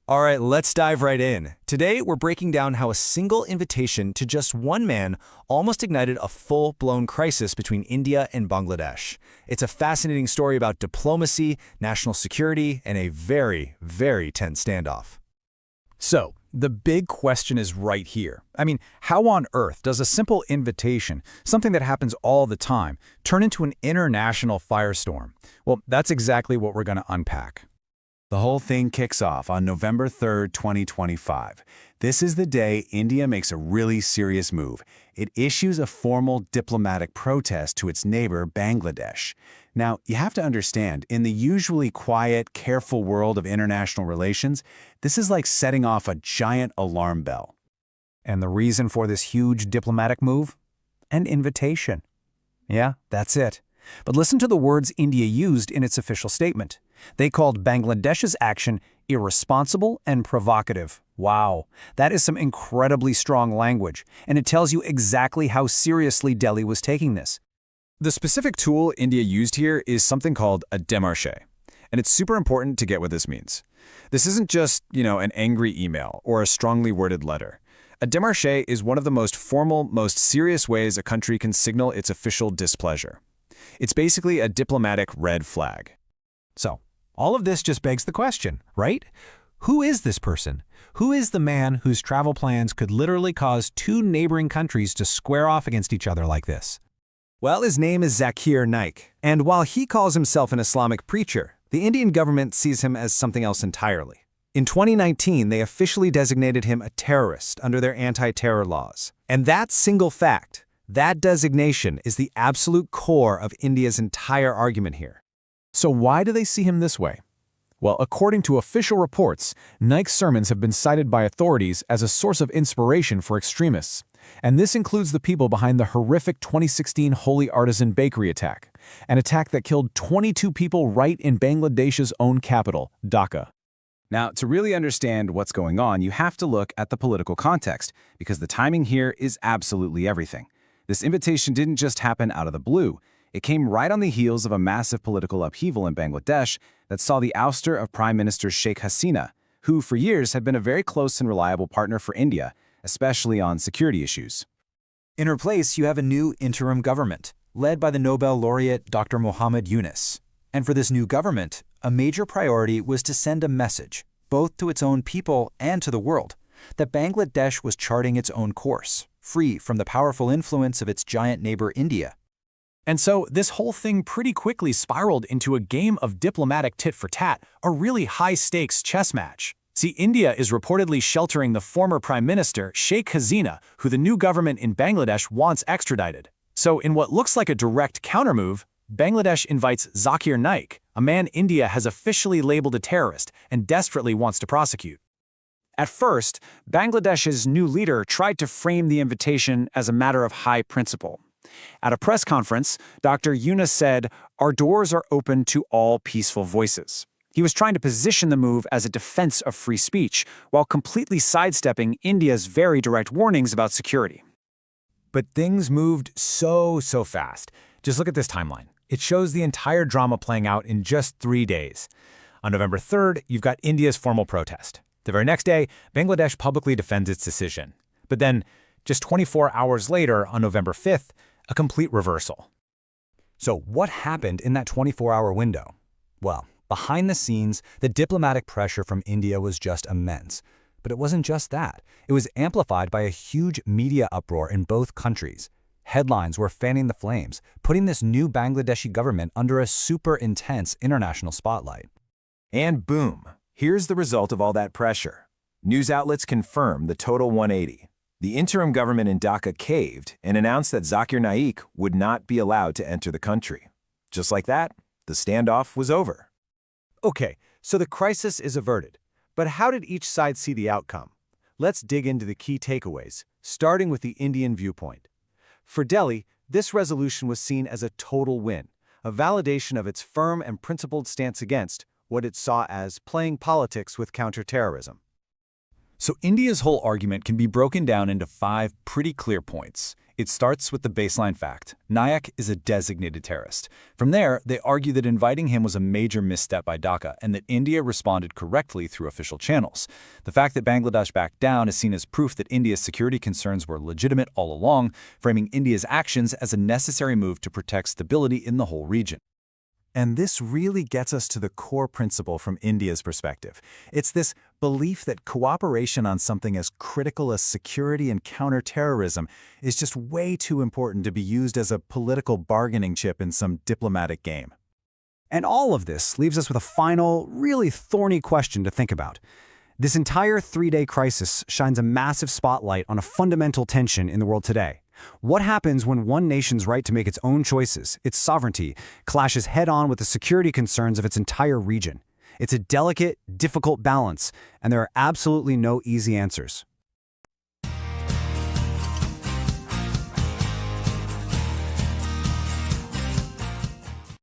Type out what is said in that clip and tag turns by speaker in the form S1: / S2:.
S1: All right, let's dive right in. Today, we're breaking down how a single invitation to just one man almost ignited a full-blown crisis between India and Bangladesh. It's a fascinating story about diplomacy, national security, and a very, very tense standoff.
S2: So, the big question is right here. How on earth does a simple invitation, something that happens all the time, turn into an international firestorm? Well, that's exactly what we're going to unpack.
S3: The whole thing kicks off on November 3rd, 2025. This is the day India makes a really serious move. It issues a formal diplomatic protest to its neighbor, Bangladesh. Now, you have to understand, in the usually quiet, careful world of international relations, this is like setting off a giant alarm bell.
S2: And the reason for this huge diplomatic move? An invitation. Yeah, that's it. But listen to the words India used in its official statement. They called Bangladesh's action irresponsible and provocative. Wow, that is some incredibly strong language, and it tells you exactly how seriously Delhi was taking this.
S1: The specific tool India used here is something called a démarche, and it's super important to get what this means. This isn't just, an angry email or a strongly worded letter. A démarche is one of the most formal, most serious ways a country can signal its official displeasure. It's basically a diplomatic red flag.
S4: So, all of this just begs the question, right? Who is this person? Who is the man whose travel plans could literally cause two neighboring countries to square off against each other like this?
S1: Well, his name is Zakir Naik, and while he calls himself an Islamic preacher, the Indian government sees him as something else entirely. In 2019, they officially designated him a terrorist under their anti-terror laws. And that single fact, that designation, is the absolute core of India's entire argument here.
S2: So why do they see him this way? Well, according to official reports, Naik's sermons have been cited by authorities as a source of inspiration for extremists. And this includes the people behind the horrific 2016 Holy Artisan Bakery attack, an attack that killed 22 people right in Bangladesh's own capital, Dhaka.
S3: Now, to really understand what's going on, you have to look at the political context, because the timing here is absolutely everything. This invitation didn't just happen out of the blue. It came right on the heels of a massive political upheaval in Bangladesh that saw the ouster of Prime Minister Sheikh Hasina, who for years had been a very close and reliable partner for India, especially on security issues.
S1: In her place, you have a new interim government, led by the Nobel laureate Dr. Mohammad Yunus. And for this new government, a major priority was to send a message, both to its own people and to the world, that Bangladesh was charting its own course, free from the powerful influence of its giant neighbor India.
S2: And so this whole thing pretty quickly spiraled into a game of diplomatic tit-for-tat, a really high-stakes chess match. See, India is reportedly sheltering the former Prime Minister, Sheikh Hasina, who the new government in Bangladesh wants extradited. So in what looks like a direct countermove, Bangladesh invites Zakir Naik, a man India has officially labeled a terrorist and desperately wants to prosecute. At first, Bangladesh's new leader tried to frame the invitation as a matter of high principle. At a press conference, Dr. Yunus said, "Our doors are open to all peaceful voices." He was trying to position the move as a defense of free speech, while completely sidestepping India's very direct warnings about security.
S4: But things moved so fast. Just look at this timeline. It shows the entire drama playing out in just 3 days. On November 3rd, you've got India's formal protest. The very next day, Bangladesh publicly defends its decision. But then, just 24 hours later, on November 5th, a complete reversal. So what happened in that 24-hour window? Well, behind the scenes, the diplomatic pressure from India was just immense. But it wasn't just that. It was amplified by a huge media uproar in both countries. Headlines were fanning the flames, putting this new Bangladeshi government under a super intense international spotlight.
S5: And boom, here's the result of all that pressure. News outlets confirm the total 180. The interim government in Dhaka caved and announced that Zakir Naik would not be allowed to enter the country. Just like that, the standoff was over.
S4: Okay, so the crisis is averted. But how did each side see the outcome? Let's dig into the key takeaways, starting with the Indian viewpoint. For Delhi, this resolution was seen as a total win, a validation of its firm and principled stance against what it saw as playing politics with counterterrorism.
S2: So India's whole argument can be broken down into 5 pretty clear points. It starts with the baseline fact. Naik is a designated terrorist. From there, they argue that inviting him was a major misstep by Dhaka and that India responded correctly through official channels. The fact that Bangladesh backed down is seen as proof that India's security concerns were legitimate all along, framing India's actions as a necessary move to protect stability in the whole region.
S5: And this really gets us to the core principle from India's perspective. It's this belief that cooperation on something as critical as security and counterterrorism is just way too important to be used as a political bargaining chip in some diplomatic game.
S3: And all of this leaves us with a final, really thorny question to think about. This entire 3-day crisis shines a massive spotlight on a fundamental tension in the world today. What happens when one nation's right to make its own choices, its sovereignty, clashes head-on with the security concerns of its entire region? It's a delicate, difficult balance, and there are absolutely no easy answers.